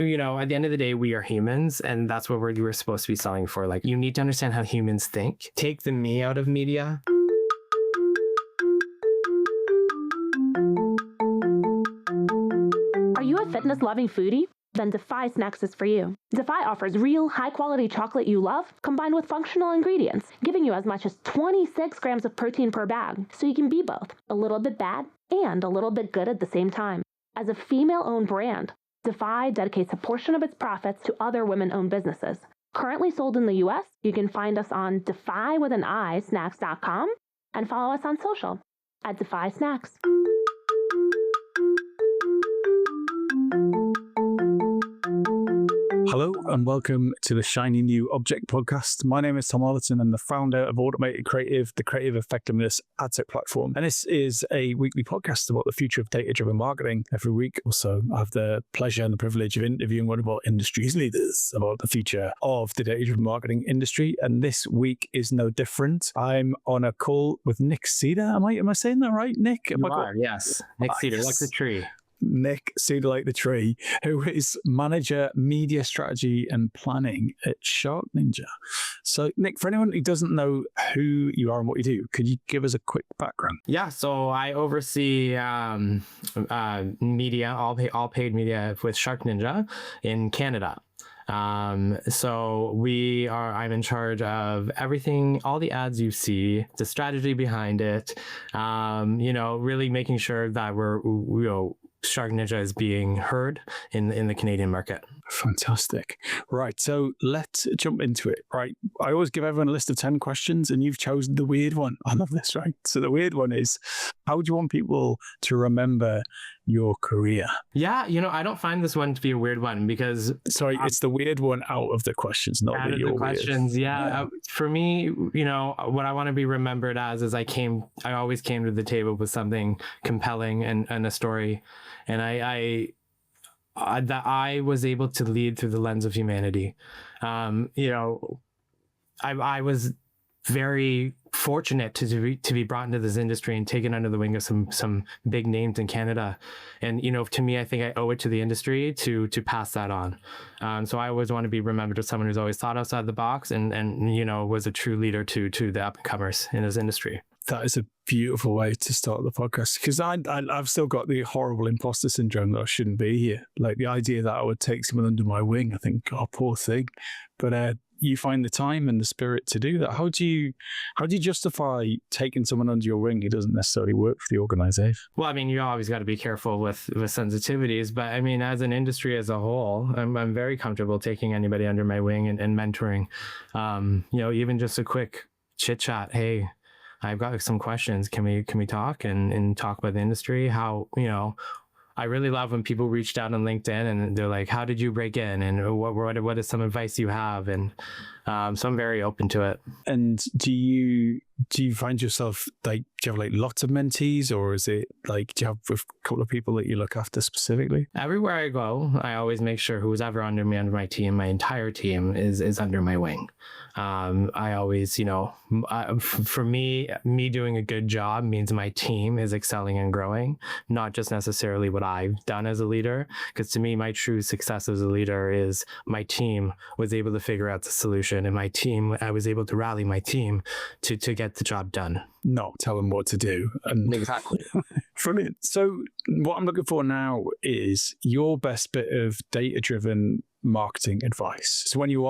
At the end of the day, we are humans, and that's what we're supposed to be selling for. Like, you need to understand how humans think. Take the me out of media. Are you a fitness-loving foodie? Then Defy Snacks is for you. Defy offers real, high-quality chocolate you love, combined with functional ingredients, giving you as much as 26 grams of protein per bag, so you can be both a little bit bad and a little bit good at the same time. As a female-owned brand, Defy dedicates a portion of its profits to other women-owned businesses. Currently sold in the US, you can find us on snacks.com and follow us on social at Defy Snacks. Hello and welcome to the Shiny New Object podcast. My name is Tom Alderton. I'm the founder of Automated Creative, the creative effectiveness ad tech platform. And this is a weekly podcast about the future of data-driven marketing. Every week or so, I have the pleasure and the privilege of interviewing one of our industry's leaders about the future of the data-driven marketing industry. And this week is no different. I'm on a call with Nick Cedar. Am I saying that right, Nick? Yes. Nick Cedar, yes. like the tree. Nick Cedar, like the tree, who is manager media strategy and planning at SharkNinja. So Nick, for anyone who doesn't know who you are and what you do, could you give us a quick background? Yeah, so I oversee media, all paid media with SharkNinja in Canada. So I'm in charge of everything, all the ads you see, the strategy behind it, really making sure that SharkNinja is being heard in the Canadian market. Wofantastic. Right. So let's jump into it. Right. I always give everyone a list of 10 questions and you've chosen the weird one. I love this, right? So the weird one is, how do you want people to remember your career? Yeah. I don't find this one to be a weird one because... Sorry, it's the weird one out of the questions, not out that of you're the questions. Weird. Yeah. For me, what I want to be remembered as is I always came to the table with something compelling and a story. And that I was able to lead through the lens of humanity. I was very fortunate to be brought into this industry and taken under the wing of some big names in Canada. And, to me, I think I owe it to the industry to pass that on. So I always want to be remembered as someone who's always thought outside the box and was a true leader to the up-and-comers in this industry. That is a beautiful way to start the podcast, because I've still got the horrible imposter syndrome that I shouldn't be here. Like the idea that I would take someone under my wing, I think, oh, poor thing. But you find the time and the spirit to do that. How do you justify taking someone under your wing who doesn't necessarily work for the organization? Well, you always got to be careful with sensitivities, but as an industry as a whole, I'm very comfortable taking anybody under my wing and mentoring. Even just a quick chit chat. Hey, I've got some questions. Can we talk and talk about the industry? How, I really love when people reached out on LinkedIn and they're like, how did you break in? And what is some advice you have? And so I'm very open to it. And do you find yourself do you have lots of mentees, or is it do you have a couple of people that you look after specifically? Everywhere I go, I always make sure who's ever under my team, my entire team is under my wing. I always, for me doing a good job means my team is excelling and growing, not just necessarily what I've done as a leader. Because to me, my true success as a leader is my team was able to figure out the solution, and I was able to rally my team to get the job done. Not tell them what to do. Exactly. Brilliant. So what I'm looking for now is your best bit of data-driven marketing advice. So when you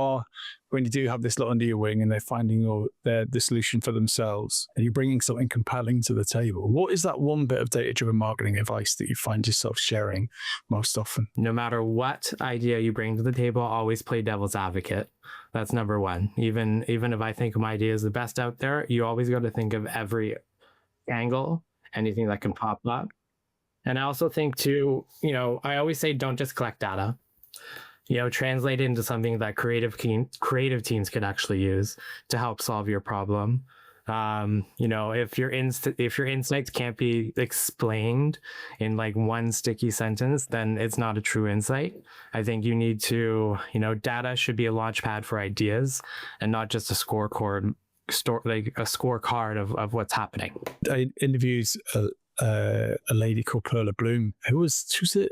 do have this lot under your wing and they're finding the solution for themselves and you're bringing something compelling to the table, what is that one bit of data-driven marketing advice that you find yourself sharing most often? No matter what idea you bring to the table, always play devil's advocate. That's number one. Even if I think my idea is the best out there, you always got to think of every angle, anything that can pop up. And I also think too, I always say don't just collect data. Translate it into something that creative teams could actually use to help solve your problem. If your insights can't be explained in one sticky sentence, then it's not a true insight. I think you need to, data should be a launchpad for ideas and not just a scorecard of what's happening. I interviewed a lady called Perla Bloom, who was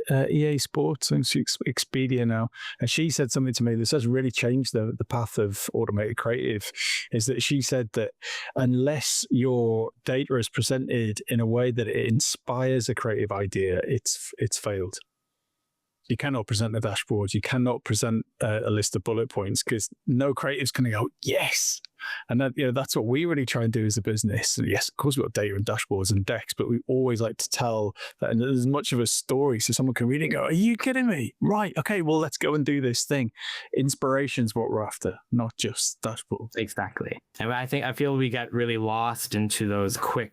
at EA Sports, and she's Expedia now. And she said something to me that has really changed the path of automated creative, is that she said that unless your data is presented in a way that it inspires a creative idea, it's failed. You cannot present a dashboard. You cannot present a list of bullet points, because no creative's going to go, yes. And that, that's what we really try and do as a business. And yes, of course, we've got data and dashboards and decks, but we always like to tell that as much of a story so someone can read it and go, are you kidding me? Right. Okay, well, let's go and do this thing. Inspiration's what we're after, not just dashboards. Exactly. And I feel we get really lost into those quick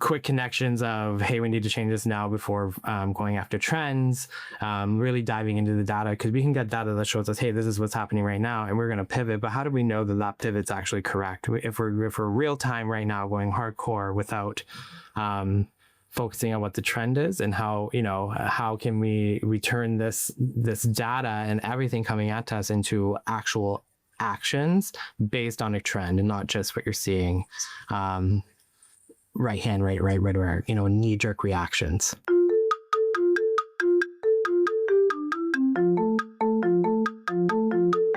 quick connections of, hey, we need to change this now before going after trends, really diving into the data, because we can get data that shows us, hey, this is what's happening right now, and we're going to pivot. But how do we know that that pivot's actually correct? If we're real time right now going hardcore without focusing on what the trend is, and how can we turn this data and everything coming at us into actual actions based on a trend and not just what you're seeing right hand, right, knee-jerk reactions.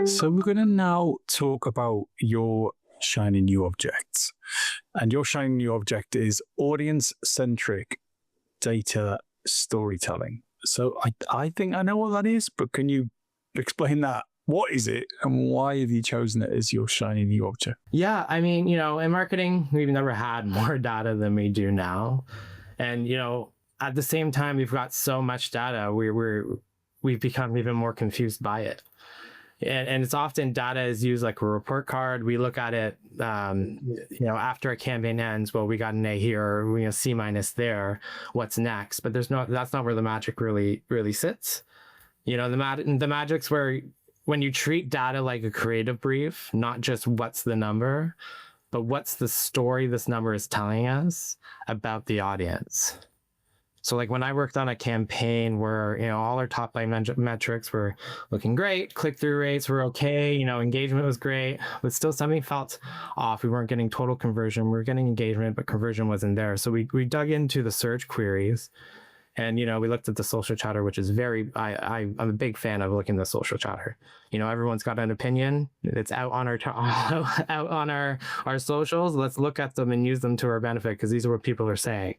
So we're going to now talk about your shiny new objects. And your shiny new object is audience-centric data storytelling. So I think I know what that is, but can you explain that? What is it, and why have you chosen it as your shiny new object? Yeah, I mean, in marketing, we've never had more data than we do now. And, at the same time, we've got so much data, we've become even more confused by it. And it's often data is used like a report card. We look at it, after a campaign ends, well, we got an A here, or C- there, what's next? But that's not where the magic really sits. The magic's where, when you treat data like a creative brief, not just what's the number, but what's the story this number is telling us about the audience. So like when I worked on a campaign where, all our top line metrics were looking great, click-through rates were okay, engagement was great, but still something felt off. We weren't getting total conversion. We were getting engagement, but conversion wasn't there. So we dug into the search queries. And, we looked at the social chatter, which is I'm a big fan of looking at the social chatter. Everyone's got an opinion. It's out on our socials. Let's look at them and use them to our benefit, because these are what people are saying.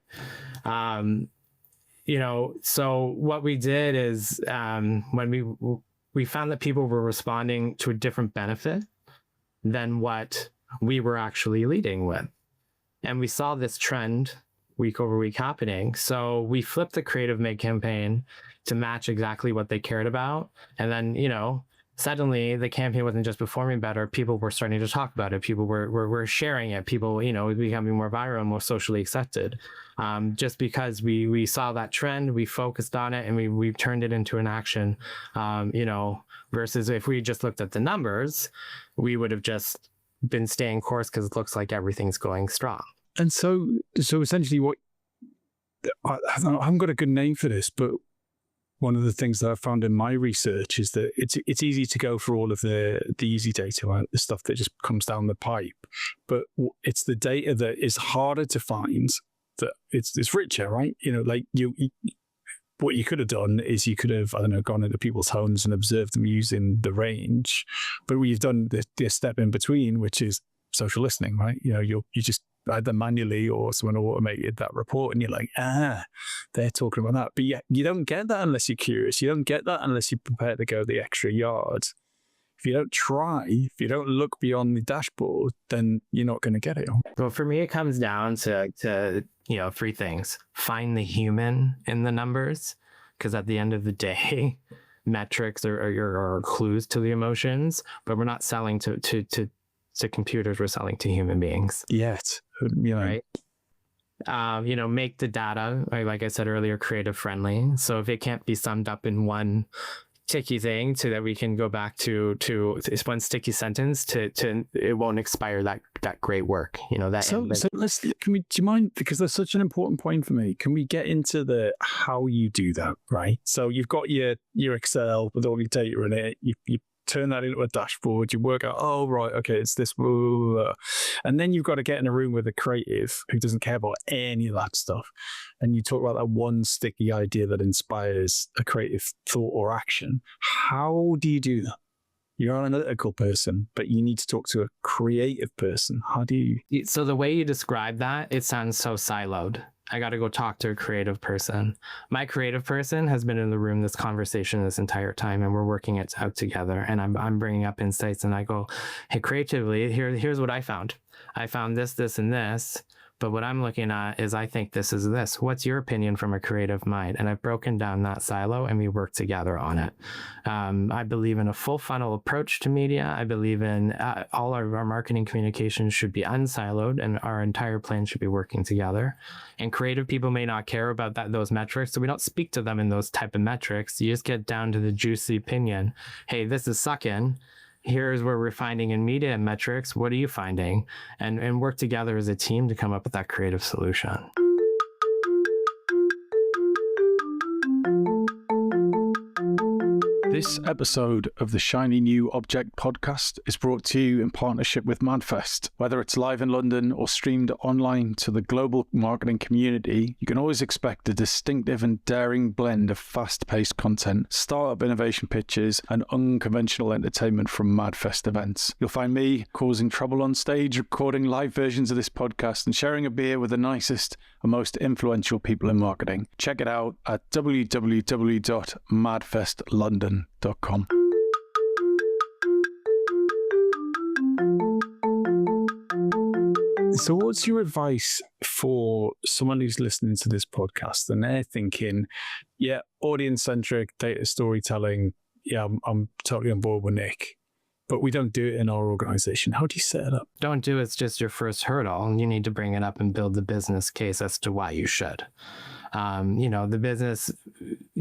So what we did is when we found that people were responding to a different benefit than what we were actually leading with. And we saw this trend week over week happening. So we flipped the creative mid campaign to match exactly what they cared about. And then, suddenly the campaign wasn't just performing better. People were starting to talk about it. People were sharing it. People, becoming more viral and more socially accepted. Just because we saw that trend, we focused on it, and we turned it into an action, versus if we just looked at the numbers, we would have just been staying course because it looks like everything's going strong. And so essentially what, I haven't got a good name for this, but one of the things that I've found in my research is that it's easy to go for all of the easy data, right? The stuff that just comes down the pipe. But it's the data that is harder to find, that it's richer, right? What you could have done is you could have, gone into people's homes and observed them using the range. But what you've done the step in between, which is social listening, right? You just either manually or someone automated that report, and you're like, they're talking about that. But you don't get that unless you're curious. You don't get that unless you're prepared to go the extra yard. If you don't try, if you don't look beyond the dashboard, then you're not going to get it. Well, for me, it comes down to three things. Find the human in the numbers, because at the end of the day, metrics are clues to the emotions, but we're not selling to computers, we're selling to human beings. Yet, right? Make the data, like I said earlier, creative friendly. So if it can't be summed up in one sticky thing, so that we can go back to this one sticky sentence to it won't expire that great work. Do you mind, because that's such an important point for me, can we get into the how you do that, right? So you've got your Excel with all your data in it, you turn that into a dashboard. You work out, oh, right, okay, it's this. Blah, blah, blah. And then you've got to get in a room with a creative who doesn't care about any of that stuff. And you talk about that one sticky idea that inspires a creative thought or action. How do you do that? You're an analytical person, but you need to talk to a creative person. How do you? So the way you describe that, it sounds so siloed. I got to go talk to a creative person. My creative person has been in the room, this conversation this entire time, and we're working it out together. And I'm bringing up insights, and I go, hey, creatively, here's what I found. I found this, this, and this. But what I'm looking at is I think this is this. What's your opinion from a creative mind? And I've broken down that silo and we work together on it. I believe in a full funnel approach to media. I believe in all our marketing communications should be unsiloed and our entire plan should be working together. And creative people may not care about those metrics. So we don't speak to them in those type of metrics. You just get down to the juicy opinion. Hey, this is sucking. Here's where we're finding in media and metrics. What are you finding? And work together as a team to come up with that creative solution. This episode of the Shiny New Object podcast is brought to you in partnership with Madfest. Whether it's live in London or streamed online to the global marketing community, you can always expect a distinctive and daring blend of fast-paced content, startup innovation pitches, and unconventional entertainment from Madfest events. You'll find me causing trouble on stage, recording live versions of this podcast, and sharing a beer with the nicest and most influential people in marketing. Check it out at www.madfestlondon.com. So what's your advice for someone who's listening to this podcast and they're thinking, yeah, audience-centric data storytelling, yeah, I'm totally on board with Nick, but we don't do it in our organization. How do you set it up? Don't do it's just your first hurdle. You need to bring it up and build the business case as to why you should. The business,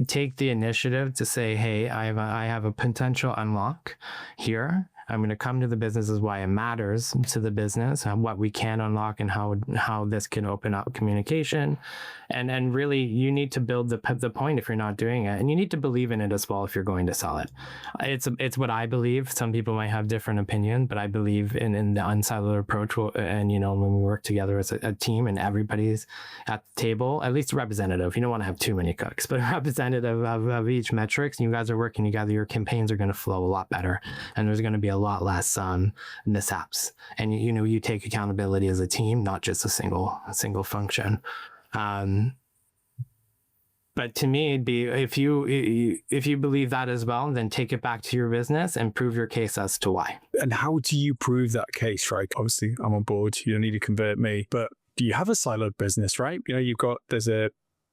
take the initiative to say, hey, I have a potential unlock here. I'm going to come to the business as why it matters to the business, what we can unlock and how this can open up communication. And really, you need to build the point if you're not doing it. And you need to believe in it as well if you're going to sell it. It's what I believe. Some people might have different opinion, but I believe in the unsiloed approach. And, when we work together as a team and everybody's at the table, at least representative. You don't want to have too many cooks, but representative of each metrics. And you guys are working together. Your campaigns are going to flow a lot better. And there's going to be a lot less mishaps. And, you take accountability as a team, not just a single function. But to me, it'd be if you believe that as well, then take it back to your business and prove your case as to why. And how do you prove that case, right? Obviously, I'm on board. You don't need to convert me, but do you have a siloed business, right?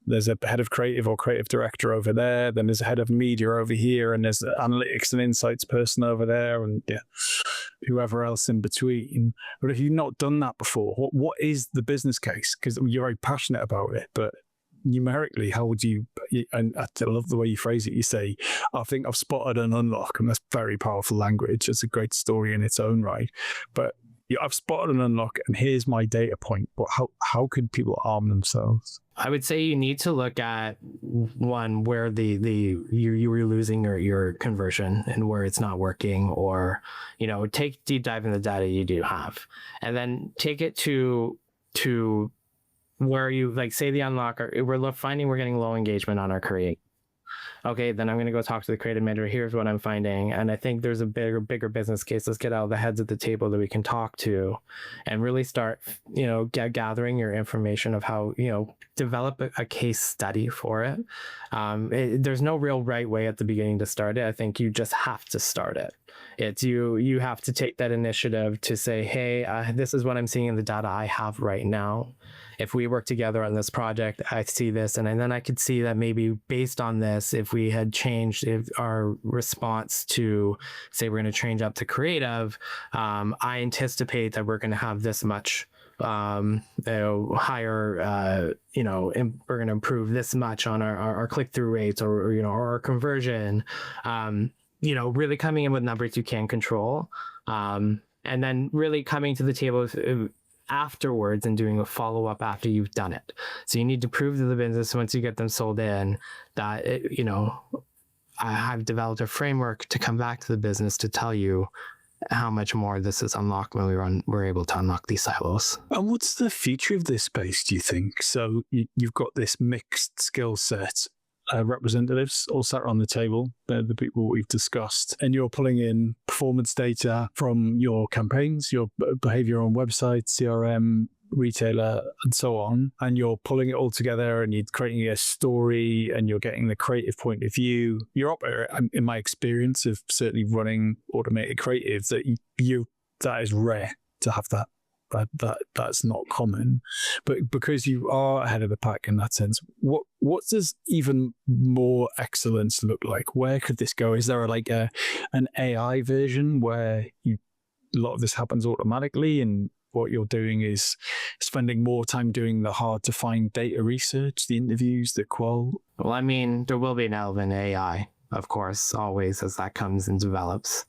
There's a head of creative or creative director over there, then there's a head of media over here, and there's an analytics and insights person over there, and whoever else in between. But if you've not done that before, what is the business case? Because you're very passionate about it, but numerically, how would you, and I love the way you phrase it, you say, I think I've spotted an unlock, and that's very powerful language. It's a great story in its own right. But I've spotted an unlock and here's my data point. But how could people arm themselves? I would say you need to look at one where you were losing your conversion and where it's not working, or take deep dive in the data you do have, and then take it to where you say the unlock. We're finding we're getting low engagement on our create. Okay, then I'm going to go talk to the creative manager. Here's what I'm finding. And I think there's a bigger business case. Let's get all the heads at the table that we can talk to and really start, gathering your information of how, develop a case study for it. There's no real right way at the beginning to start it. I think you just have to start it. It's you have to take that initiative to say, hey, this is what I'm seeing in the data I have right now. If we work together on this project, I see this, and then I could see that maybe based on this, if we had changed our response to, say, we're going to change up to creative, I anticipate that we're going to have this much higher, we're going to improve this much on our click-through rates or our conversion. Really coming in with numbers you can control, and then really coming to the table afterwards and doing a follow-up after you've done it. So you need to prove to the business once you get them sold in that I've developed a framework to come back to the business to tell you how much more this is unlocked when we're able to unlock these silos. And what's the future of this space, do you think? So you've got this mixed skill set, representatives all sat on the table, the people we've discussed, and you're pulling in performance data from your campaigns, your behavior on websites, CRM, retailer, and so on, and you're pulling it all together and you're creating a story and you're getting the creative point of view. You're in my experience of certainly running automated creative, that is rare to have that. That's not common, but because you are ahead of the pack in that sense, what does even more excellence look like? Where could this go? Is there an AI version where a lot of this happens automatically, and what you're doing is spending more time doing the hard to find data research, the interviews, the qual? Well, I mean, there will be an element of AI, of course, always as that comes and develops.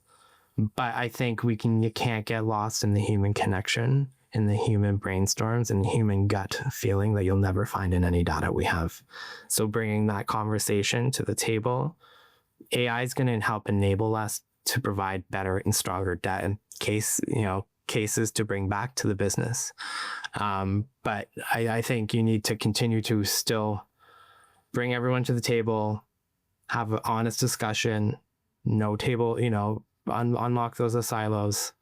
But I think you can't get lost in the human connection, in the human brainstorms and human gut feeling that you'll never find in any data we have. So bringing that conversation to the table, AI is going to help enable us to provide better and stronger data cases to bring back to the business. But I think you need to continue to still bring everyone to the table, have an honest discussion, no table, unlock those silos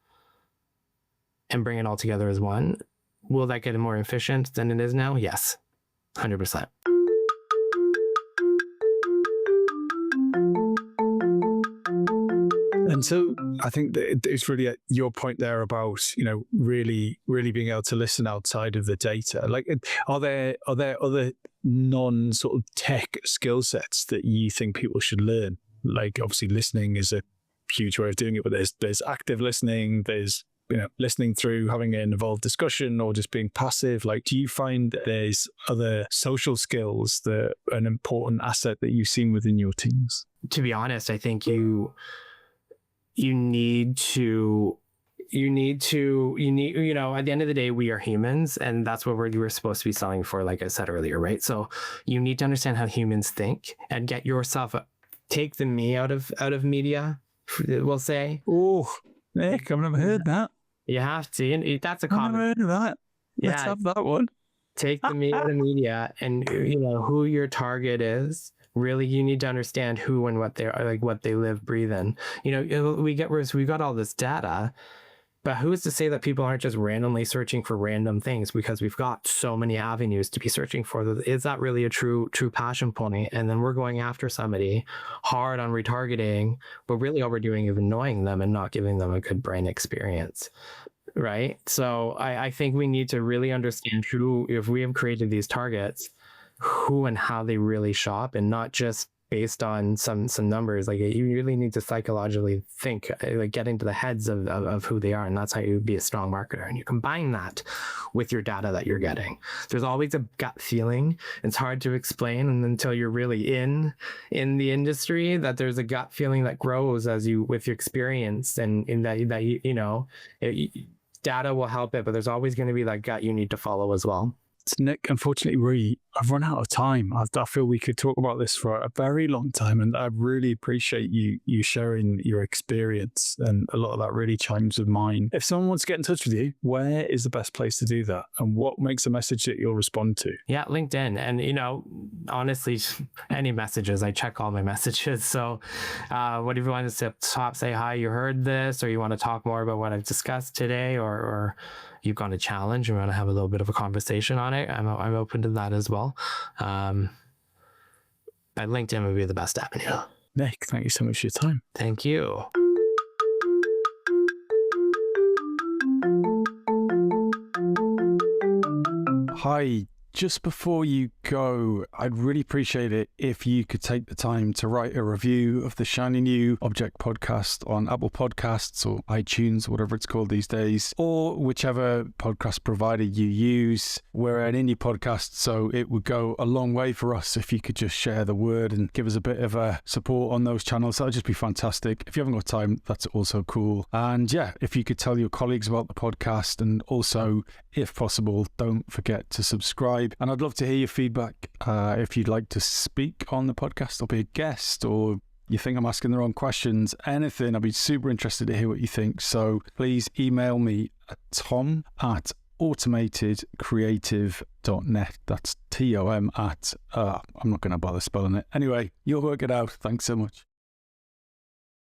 and bring it all together as one. Will that get it more efficient than it is now? Yes, 100%. And so I think that it's really your point there about, really, really being able to listen outside of the data. Like, are there other non sort of tech skill sets that you think people should learn? Like, obviously listening is a huge way of doing it, but there's active listening, there's, listening through, having an involved discussion, or just being passive. Like, do you find there's other social skills that are an important asset that you've seen within your teams? To be honest, I think you need, at the end of the day, we are humans, and that's what we're supposed to be selling for, like I said earlier, right? So you need to understand how humans think and get yourself, take the me out of media, we'll say. Oh, Nick, I've never heard that. You have to. That's a common. I've never heard of that. Let's have that one. Take the me out of media, and who your target is. Really, you need to understand who and what they are, like what they live, breathe in. We got all this data, but who's to say that people aren't just randomly searching for random things, because we've got so many avenues to be searching for? Is that really a true passion point? And then we're going after somebody hard on retargeting, but really all we're doing is annoying them and not giving them a good brain experience. Right. So I think we need to really understand who, if we have created these targets, who and how they really shop, and not just based on some numbers. Like, you really need to psychologically think, like, get into the heads of who they are, and that's how you be a strong marketer. And you combine that with your data that you're getting. There's always a gut feeling. It's hard to explain, and until you're really in the industry, that there's a gut feeling that grows with your experience, and in that data will help it, but there's always going to be that gut you need to follow as well. Nick, unfortunately, I've run out of time. I feel we could talk about this for a very long time, and I really appreciate you sharing your experience, and a lot of that really chimes with mine. If someone wants to get in touch with you, where is the best place to do that, and what makes a message that you'll respond to? Yeah, LinkedIn. And, honestly, any messages, I check all my messages. So whatever you want to stop, say hi, you heard this, or you want to talk more about what I've discussed today, or you've got a challenge and we want to have a little bit of a conversation on it, I'm open to that as well. But LinkedIn would be the best avenue. Nick, thank you so much for your time. Thank you. Hi. Just before you go, I'd really appreciate it if you could take the time to write a review of the Shiny New Object podcast on Apple Podcasts or iTunes, whatever it's called these days, or whichever podcast provider you use. We're an indie podcast, so it would go a long way for us if you could just share the word and give us a bit of a support on those channels. That would just be fantastic. If you haven't got time, that's also cool. And yeah, if you could tell your colleagues about the podcast, and also, if possible, don't forget to subscribe. And I'd love to hear your feedback. If you'd like to speak on the podcast or be a guest, or you think I'm asking the wrong questions, anything, I'd be super interested to hear what you think. So please email me at tom@automatedcreative.net. That's TOM at, I'm not going to bother spelling it. Anyway, you'll work it out. Thanks so much.